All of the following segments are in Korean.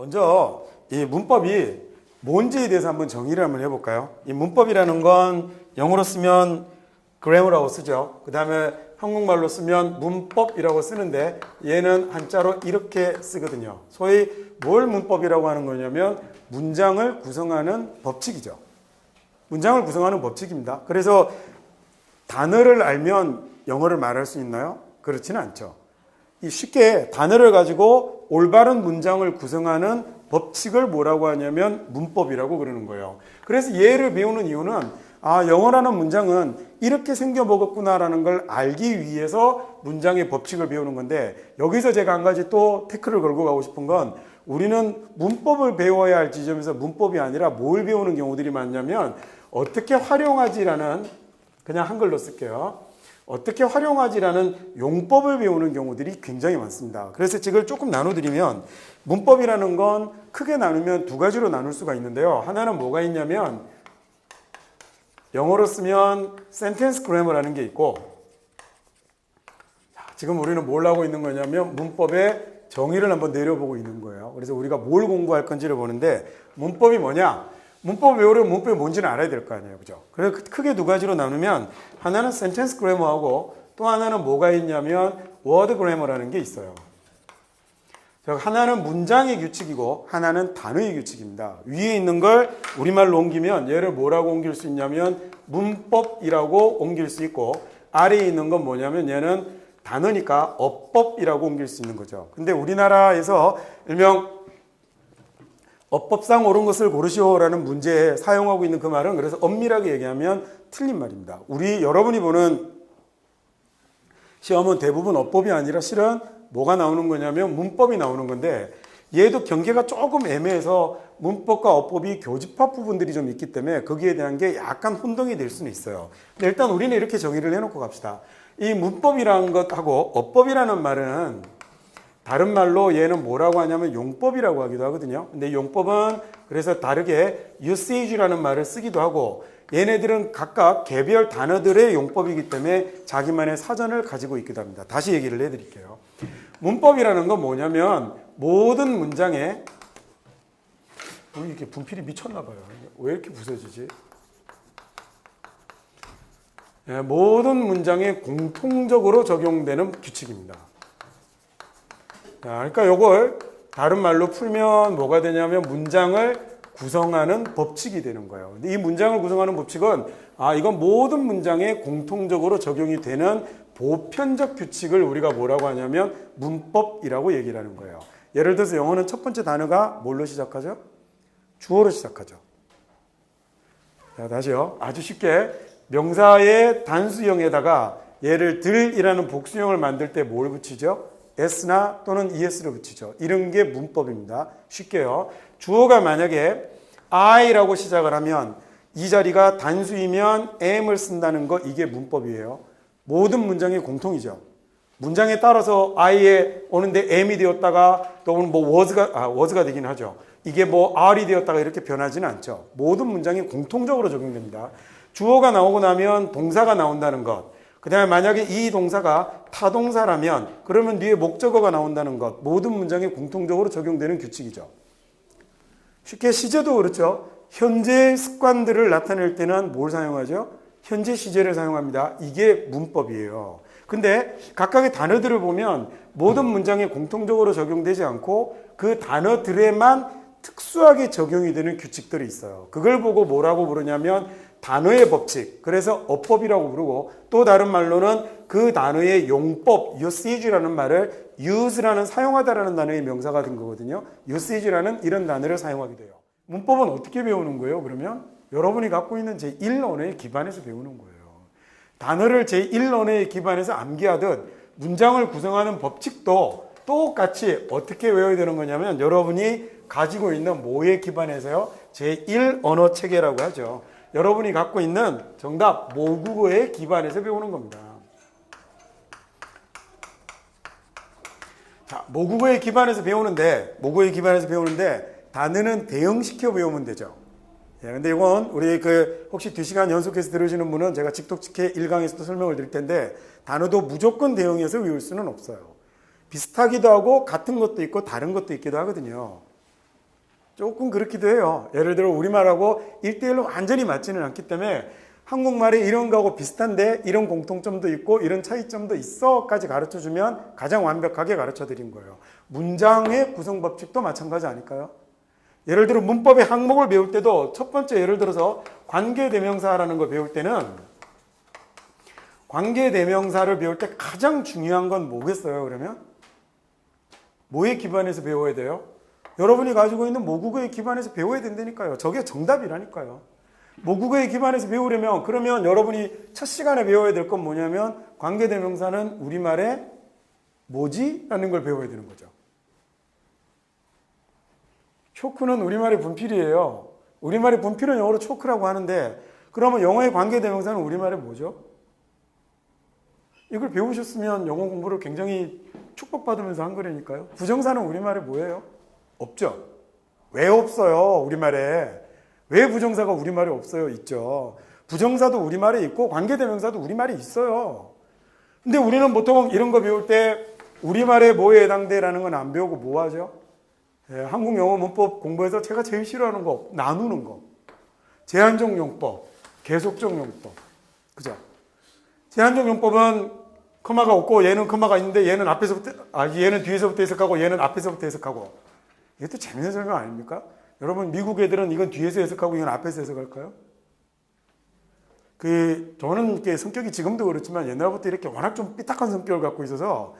먼저 이 문법이 뭔지에 대해서 한번 정의를 한번 해볼까요? 이 문법이라는 건 영어로 쓰면 grammar라고 쓰죠. 그 다음에 한국말로 쓰면 문법이라고 쓰는데 얘는 한자로 이렇게 쓰거든요. 소위 뭘 문법이라고 하는 거냐면 문장을 구성하는 법칙이죠. 문장을 구성하는 법칙입니다. 그래서 단어를 알면 영어를 말할 수 있나요? 그렇지는 않죠. 쉽게 단어를 가지고 올바른 문장을 구성하는 법칙을 뭐라고 하냐면 문법이라고 그러는 거예요. 그래서 얘를 배우는 이유는 영어라는 문장은 이렇게 생겨먹었구나라는 걸 알기 위해서 문장의 법칙을 배우는 건데, 여기서 제가 한 가지 또 태클을 걸고 가고 싶은 건, 우리는 문법을 배워야 할 지점에서 문법이 아니라 뭘 배우는 경우들이 많냐면 어떻게 활용하지라는, 그냥 한글로 쓸게요. 어떻게 활용하지라는 용법을 배우는 경우들이 굉장히 많습니다. 그래서 이걸 조금 나눠드리면, 문법이라는 건 크게 나누면 두 가지로 나눌 수가 있는데요. 하나는 뭐가 있냐면 영어로 쓰면 sentence grammar라는 게 있고, 지금 우리는 뭘 하고 있는 거냐면 문법의 정의를 한번 내려보고 있는 거예요. 그래서 우리가 뭘 공부할 건지를 보는데, 문법이 뭐냐? 문법 외우려면 문법이 뭔지는 알아야 될 거 아니에요. 그죠? 그래서 크게 두 가지로 나누면, 하나는 sentence grammar하고 또 하나는 뭐가 있냐면 word grammar라는 게 있어요. 하나는 문장의 규칙이고 하나는 단어의 규칙입니다. 위에 있는 걸 우리말로 옮기면 얘를 뭐라고 옮길 수 있냐면 문법이라고 옮길 수 있고, 아래에 있는 건 뭐냐면 얘는 단어니까 어법이라고 옮길 수 있는 거죠. 근데 우리나라에서 일명 어법상 옳은 것을 고르시오라는 문제에 사용하고 있는 그 말은, 그래서 엄밀하게 얘기하면 틀린 말입니다. 여러분이 보는 시험은 대부분 어법이 아니라 실은 뭐가 나오는 거냐면 문법이 나오는 건데, 얘도 경계가 조금 애매해서 문법과 어법이 교집합 부분들이 좀 있기 때문에 거기에 대한 게 약간 혼동이 될 수는 있어요. 근데 일단 우리는 이렇게 정의를 해놓고 갑시다. 이 문법이라는 것하고 어법이라는 말은 다른 말로 얘는 뭐라고 하냐면 용법이라고 하기도 하거든요. 근데 용법은 그래서 다르게 usage라는 말을 쓰기도 하고, 얘네들은 각각 개별 단어들의 용법이기 때문에 자기만의 사전을 가지고 있기도 합니다. 다시 얘기를 해드릴게요. 문법이라는 건 뭐냐면 모든 문장에, 이렇게 분필이 미쳤나 봐요. 왜 이렇게 부서지지? 모든 문장에 공통적으로 적용되는 규칙입니다. 그러니까 이걸 다른 말로 풀면 뭐가 되냐면 문장을 구성하는 법칙이 되는 거예요. 근데 이 문장을 구성하는 법칙은 이건 모든 문장에 공통적으로 적용이 되는 보편적 규칙을 우리가 뭐라고 하냐면 문법이라고 얘기를 하는 거예요. 예를 들어서 영어는 첫 번째 단어가 뭘로 시작하죠? 주어로 시작하죠. 자, 다시요. 아주 쉽게 명사의 단수형에다가 얘를 들이라는 복수형을 만들 때 뭘 붙이죠? s나 또는 es를 붙이죠. 이런 게 문법입니다. 쉽게요. 주어가 만약에 I라고 시작을 하면 이 자리가 단수이면 am을 쓴다는 거, 이게 문법이에요. 모든 문장의 공통이죠. 문장에 따라서 I에 오는데 am이 되었다가 또는 was가 되긴 하죠. 이게 R이 되었다가 이렇게 변하지는 않죠. 모든 문장에 공통적으로 적용됩니다. 주어가 나오고 나면 동사가 나온다는 것, 그 다음에 만약에 이 동사가 타동사라면 그러면 뒤에 목적어가 나온다는 것, 모든 문장에 공통적으로 적용되는 규칙이죠. 쉽게 시제도 그렇죠. 현재의 습관들을 나타낼 때는 뭘 사용하죠? 현재 시제를 사용합니다. 이게 문법이에요. 근데 각각의 단어들을 보면 모든 문장에 공통적으로 적용되지 않고 그 단어들에만 특수하게 적용이 되는 규칙들이 있어요. 그걸 보고 뭐라고 부르냐면 단어의 법칙, 그래서 어법이라고 부르고, 또 다른 말로는 그 단어의 용법, usage라는 말을 use라는 사용하다라는 단어의 명사가 된 거거든요. usage라는 이런 단어를 사용하게 돼요. 문법은 어떻게 배우는 거예요? 그러면 여러분이 갖고 있는 제1 언어에 기반해서 배우는 거예요. 단어를 제1 언어에 기반해서 암기하듯 문장을 구성하는 법칙도 똑같이 어떻게 외워야 되는 거냐면, 여러분이 가지고 있는 뭐에 기반해서요? 제1 언어 체계라고 하죠. 여러분이 갖고 있는 정답 모국어에 기반해서 배우는 겁니다. 자, 모국어에 기반해서 배우는데 단어는 대응시켜 배우면 되죠. 근데 이건 우리 혹시 2시간 연속해서 들으시는 분은 제가 직독직해 1강에서도 설명을 드릴 텐데, 단어도 무조건 대응해서 외울 수는 없어요. 비슷하기도 하고 같은 것도 있고 다른 것도 있기도 하거든요. 조금 그렇기도 해요. 예를 들어 우리말하고 1대1로 완전히 맞지는 않기 때문에 한국말이 이런 거하고 비슷한데 이런 공통점도 있고 이런 차이점도 있어까지 가르쳐주면 가장 완벽하게 가르쳐드린 거예요. 문장의 구성 법칙도 마찬가지 아닐까요? 예를 들어 문법의 항목을 배울 때도 첫 번째 예를 들어서 관계대명사라는 걸 배울 때는 관계대명사를 배울 때 가장 중요한 건 뭐겠어요? 그러면 뭐에 기반해서 배워야 돼요? 여러분이 가지고 있는 모국어에 기반해서 배워야 된다니까요. 저게 정답이라니까요. 모국어에 기반해서 배우려면 그러면 여러분이 첫 시간에 배워야 될 건 뭐냐면 관계대명사는 우리말에 뭐지? 라는 걸 배워야 되는 거죠. 초크는 우리말의 분필이에요. 우리말의 분필은 영어로 초크라고 하는데 그러면 영어의 관계대명사는 우리말에 뭐죠? 이걸 배우셨으면 영어 공부를 굉장히 축복받으면서 한 거라니까요. 부정사는 우리말에 뭐예요? 없죠. 왜 없어요? 우리말에. 왜 부정사가 우리말에 없어요? 있죠. 부정사도 우리말에 있고 관계대명사도 우리말에 있어요. 근데 우리는 보통 이런 거 배울 때 우리말에 뭐에 해당돼라는 건 안 배우고 뭐 하죠? 한국 영어 문법 공부에서 제가 제일 싫어하는 거 나누는 거. 제한적 용법, 계속적 용법. 그죠? 제한적 용법은 커마가 없고 얘는 커마가 있는데 얘는 얘는 뒤에서부터 해석하고 얘는 앞에서부터 해석하고. 이것도 재밌는 설명 아닙니까? 여러분 미국 애들은 이건 뒤에서 해석하고 이건 앞에서 해석할까요? 저는 이렇게 성격이 지금도 그렇지만 옛날부터 이렇게 워낙 좀 삐딱한 성격을 갖고 있어서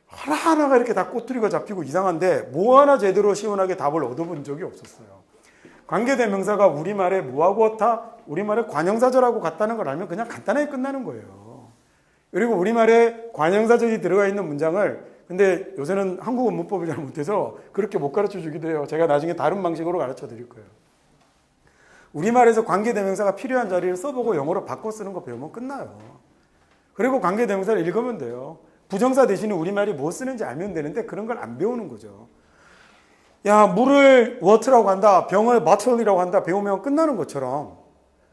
하나하나가 이렇게 다 꼬투리가 잡히고 이상한데 뭐 하나 제대로 시원하게 답을 얻어본 적이 없었어요. 관계대명사가 우리말에 뭐하고 같아? 우리말에 관형사절하고 같다는 걸 알면 그냥 간단하게 끝나는 거예요. 그리고 우리말에 관형사절이 들어가 있는 문장을 근데 요새는 한국어 문법을 잘 못해서 그렇게 못 가르쳐 주기도 해요. 제가 나중에 다른 방식으로 가르쳐 드릴 거예요. 우리말에서 관계대명사가 필요한 자리를 써보고 영어로 바꿔 쓰는 거 배우면 끝나요. 그리고 관계대명사를 읽으면 돼요. 부정사 대신에 우리말이 뭐 쓰는지 알면 되는데 그런 걸 안 배우는 거죠. 야, 물을 water라고 한다, 병을 bottle이라고 한다 배우면 끝나는 것처럼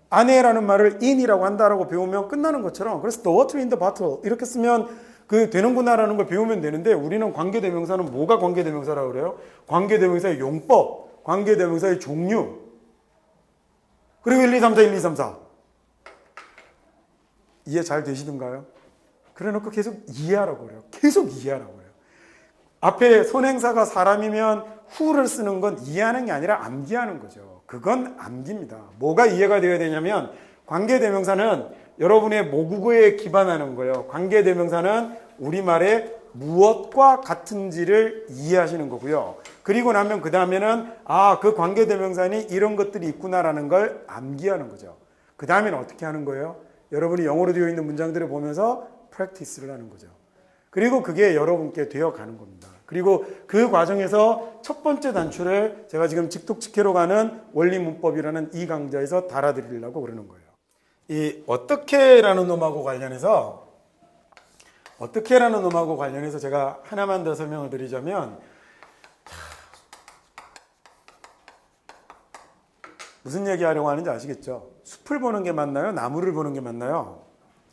안에라는 말을 in이라고 한다라고 배우면 끝나는 것처럼 그래서 the water in the bottle 이렇게 쓰면 되는구나라는 걸 배우면 되는데 우리는 관계대명사는 뭐가 관계대명사라고 그래요? 관계대명사의 용법, 관계대명사의 종류 그리고 1, 2, 3, 4, 1, 2, 3, 4 이해 잘 되시던가요? 그래 놓고 계속 이해하라고 그래요. 계속 이해하라고 그래요. 앞에 선행사가 사람이면 who를 쓰는 건 이해하는 게 아니라 암기하는 거죠. 그건 암기입니다. 뭐가 이해가 되어야 되냐면 관계대명사는 여러분의 모국어에 기반하는 거예요. 관계대명사는 우리말의 무엇과 같은지를 이해하시는 거고요. 그리고 나면 그 다음에는 그 관계대명사니 이런 것들이 있구나라는 걸 암기하는 거죠. 그 다음에는 어떻게 하는 거예요? 여러분이 영어로 되어 있는 문장들을 보면서 프랙티스를 하는 거죠. 그리고 그게 여러분께 되어가는 겁니다. 그리고 그 과정에서 첫 번째 단추를 제가 지금 직독직해로 가는 원리문법이라는 이 강좌에서 달아드리려고 그러는 거예요. 이 어떻게라는 놈하고 관련해서 제가 하나만 더 설명을 드리자면 무슨 얘기하려고 하는지 아시겠죠? 숲을 보는 게 맞나요? 나무를 보는 게 맞나요?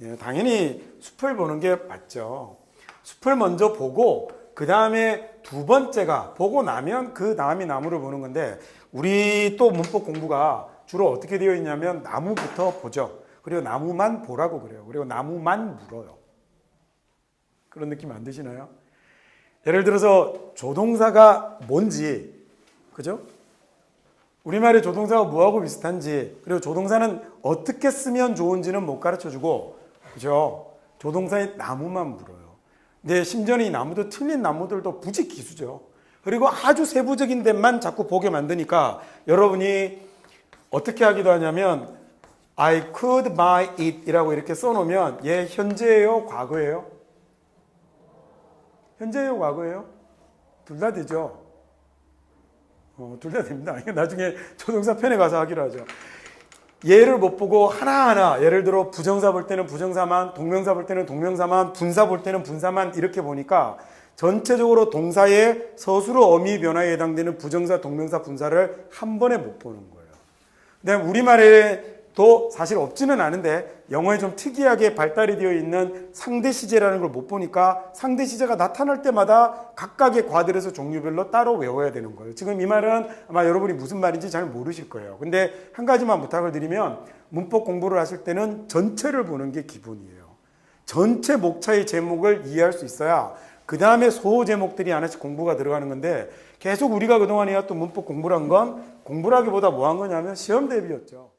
예, 당연히 숲을 보는 게 맞죠. 숲을 먼저 보고 그 다음에 두 번째가 보고 나면 그 다음이 나무를 보는 건데 우리 또 문법 공부가 주로 어떻게 되어 있냐면 나무부터 보죠. 그리고 나무만 보라고 그래요. 그리고 나무만 물어요. 그런 느낌 안 드시나요? 예를 들어서 조동사가 뭔지, 그죠? 우리말의 조동사가 뭐하고 비슷한지, 그리고 조동사는 어떻게 쓰면 좋은지는 못 가르쳐주고, 그죠? 조동사의 나무만 물어요. 근데 심지어는 이 나무도 틀린 나무들도 부지 기수죠. 그리고 아주 세부적인 데만 자꾸 보게 만드니까 여러분이 어떻게 하기도 하냐면 I could buy it 이라고 이렇게 써놓으면 얘 현재예요? 과거예요? 현재예요? 과거예요? 둘 다 되죠. 둘 다 됩니다. 나중에 조동사 편에 가서 하기로 하죠. 얘를 못 보고 하나하나 예를 들어 부정사 볼 때는 부정사만, 동명사 볼 때는 동명사만, 분사 볼 때는 분사만 이렇게 보니까 전체적으로 동사의 서술어 어미 변화에 해당되는 부정사, 동명사, 분사를 한 번에 못 보는 거예요. 근데 우리말에 또 사실 없지는 않은데 영어에 좀 특이하게 발달이 되어 있는 상대 시제라는 걸 못 보니까 상대 시제가 나타날 때마다 각각의 과들에서 종류별로 따로 외워야 되는 거예요. 지금 이 말은 아마 여러분이 무슨 말인지 잘 모르실 거예요. 근데 한 가지만 부탁을 드리면 문법 공부를 하실 때는 전체를 보는 게 기본이에요. 전체 목차의 제목을 이해할 수 있어야 그 다음에 소 제목들이 하나씩 공부가 들어가는 건데 계속 우리가 그동안 해왔던 문법 공부란 건 공부라기보다 뭐 한 거냐면 시험 대비였죠.